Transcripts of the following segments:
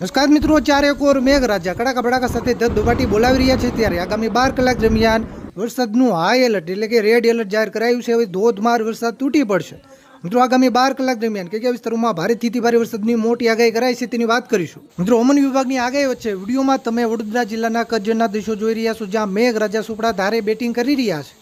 નમસ્કાર મિત્રો, ચારે કોર મેઘરાજા કડાકા ભડાકા સાથે ધબધબાટી બોલાવી રહ્યા છે ત્યારે આગામી 12 કલાક દરમિયાન વરસાદનું હાઈ એલર્ટ એટલે કે રેડ એલર્ટ જાહેર કરાયું છે. હવે ધોધમાર વરસાદ તૂટી પડશે. મિત્રો, આગામી 12 કલાક દરમિયાન કયા વિસ્તારોમાં ભારેથી ભારે વરસાદની મોટી આગાહી કરાઈ છે તેની વાત કરીશું. મિત્રો, હવામાન વિભાગની આગાહી વચ્ચે વિડીયોમાં તમે વડોદરા જિલ્લાના કરજણના દ્રશ્યો જોઈ રહ્યા છો, જ્યાં મેઘરાજા સુપડા ધારે બેટિંગ કરી રહ્યા છે.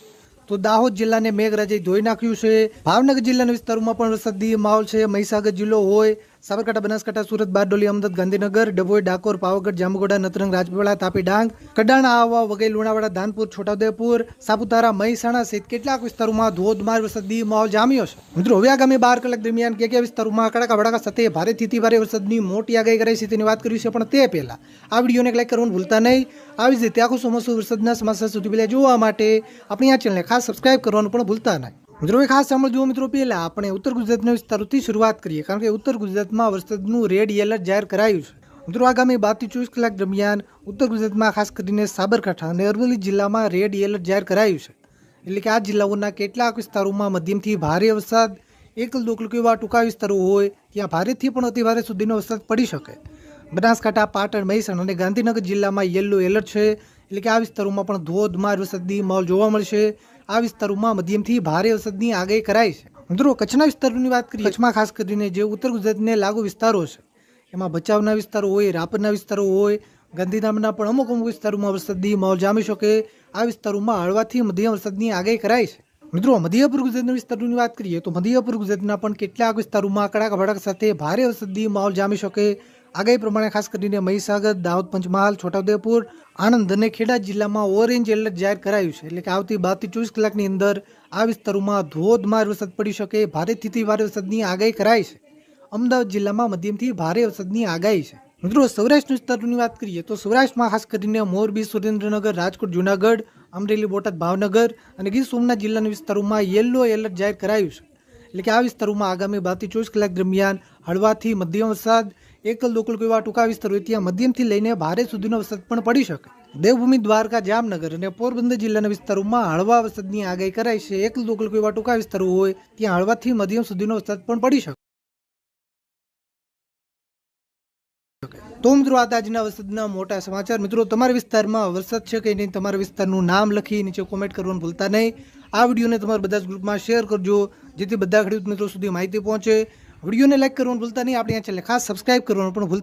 તો દાહોદ જિલ્લાને મેઘરાજાએ ધોઈ નાખ્યું છે. ભાવનગર જિલ્લાના વિસ્તારોમાં પણ વરસાદી માહોલ છે. મહીસાગર જિલ્લો હોય, સાબરકાંઠા, બનાસકાંઠા, સુરત, બારડોલી, અમદાવાદ, ગાંધીનગર, ડભોઈ, ડાકોર, પાવાગઢ, જાંબુગોડા, નતરંગ, રાજપીપળા, તાપી, ડાંગ, કડાણા, આહવા, વઘઈ, લુણાવાડા, ધાનપુર, છોટાઉદેપુર, સાપુતારા, મહેસાણા સહિત કેટલાક વિસ્તારોમાં ધોધમાર વરસાદી માહોલ જામ્યો છે. મિત્રો, હવે આગામી 12 કલાક દરમિયાન કયા વિસ્તારોમાં કડાકા ભડાકા સાથે ભારેથી ભારે વરસાદની મોટી આગાહી કરાઈ છે તેની વાત કરીશું. પણ તે પહેલા આ વિડીયોને લાઈક કરવાનું ભૂલતા નહીં. આવી જ રીતે આખું ચોમાસું વરસાદના સમાચાર સુધી પહેલા જોવા માટે આપણી આ ચેનલને ખાસ સબસ્ક્રાઇબ કરવાનું પણ ભૂલતા નહીં. મિત્રો, ખાસ સાંભળજો. મિત્રો, પહેલા આપણે ઉત્તર ગુજરાતના વિસ્તારોથી શરૂઆત કરીએ, કારણ કે ઉત્તર ગુજરાતમાં વરસાદનું રેડ એલર્ટ જાહેર કરાયું છે. મિત્રો, આગામી 12 થી 24 કલાક દરમિયાન ઉત્તર ગુજરાતમાં ખાસ કરીને સાબરકાંઠા અને અરવલ્લી જિલ્લામાં રેડ એલર્ટ જાહેર કરાયું છે. એટલે કે આ જિલ્લાઓના કેટલાક વિસ્તારોમાં મધ્યમથી ભારે વરસાદ, એકલ દોકલ એવા ટૂંકા વિસ્તારો હોય ત્યાં ભારેથી પણ અતિભારે સુધીનો વરસાદ પડી શકે. બનાસકાંઠા, પાટણ, મહેસાણા અને ગાંધીનગર જિલ્લામાં યલો એલર્ટ છે. એટલે કે આ વિસ્તારોમાં પણ ધોધમાર વરસાદી માહોલ જોવા મળશે. આ વિસ્તારોમાં મધ્યમથી ભારે વરસાદની આગાહી કરાઈ છે. મિત્રો, કચ્છના વિસ્તારોની વાત કરીએ. કચ્છમાં ખાસ કરીને જે ઉત્તર ગુજરાતને લાગુ વિસ્તારો છે એમાં ભચાઉના વિસ્તારો હોય, રાપરના વિસ્તારો હોય, ગાંધીધામના પણ અમુક વિસ્તારોમાં વરસાદી માહોલ જામી શકે. આ વિસ્તારોમાં હળવાથી મધ્યમ વરસાદની આગાહી કરાઈ છે. મિત્રો, મધ્યપૂર્વ ગુજરાતના વિસ્તારોની વાત કરીએ તો મધ્યપૂર્વ ગુજરાતના પણ કેટલાક વિસ્તારોમાં કડાકા ભડાકા સાથે ભારે વરસાદી માહોલ જામી શકે. આગાહી પ્રમાણે ખાસ કરીને મહીસાગર, દાહોદ, પંચમહાલ, છોટાઉદેપુર, આણંદ અને ખેડા જિલ્લામાં ઓરેન્જ એલર્ટ જાહેર કરાયું છે. એટલે કે આવતી 12 થી 24 કલાકની અંદર આ વિસ્તારોમાં ધોધમાર વરસાદ પડી શકે. ભારેથી ભારે વરસાદની આગાહી કરાઈ છે. અમદાવાદ જિલ્લામાં મધ્યમથી ભારે વરસાદની આગાહી છે. મિત્રો, સૌરાષ્ટ્રના વિસ્તારોની વાત કરીએ તો સૌરાષ્ટ્રમાં ખાસ કરીને મોરબી, સુરેન્દ્રનગર, રાજકોટ, જુનાગઢ, અમરેલી, બોટાદ, ભાવનગર અને ગીર સોમનાથ જિલ્લાના વિસ્તારોમાં યલો એલર્ટ જાહેર કરાયું છે. એટલે કે આ વિસ્તારોમાં આગામી 12 થી 24 કલાક દરમિયાન હળવાથી મધ્યમ વરસાદ, એકલ દોકલ એવા ટૂંકા વિસ્તારો ત્યાં મધ્યમથી લઈને ભારે સુધીનો વરસાદ પણ પડી શકે. દેવભૂમિ, દ્વારકા, જામનગર અને પોરબંદર જિલ્લાના વિસ્તારોમાં હળવા વરસાદની આગાહી કરાઈ છે. એકલ દોકલ એવા ટૂંકા વિસ્તારો હોય ત્યાં હળવાથી મધ્યમ સુધીનો વરસાદ પણ પડી શકે. તો મિત્રો, આ આજના વરસાદના મોટા સમાચાર. મિત્રો, તમારા વિસ્તારમાં વરસાદ છે કે નહીં, તમારા વિસ્તારનું નામ લખી નીચે કોમેન્ટ કરવાનું ભૂલતા નહીં. આ વિડીયોને તમારા બધા જ ગ્રુપમાં શેર કરજો, જેથી બધા ખેડૂત મિત્રો સુધી માહિતી પહોંચે. વિડીયોને લાઈક કરવાનું ભૂલતા નહીં. આપણી આ ચેનલને ખાસ સબસ્ક્રાઇબ કરવાનું પણ ભૂલતા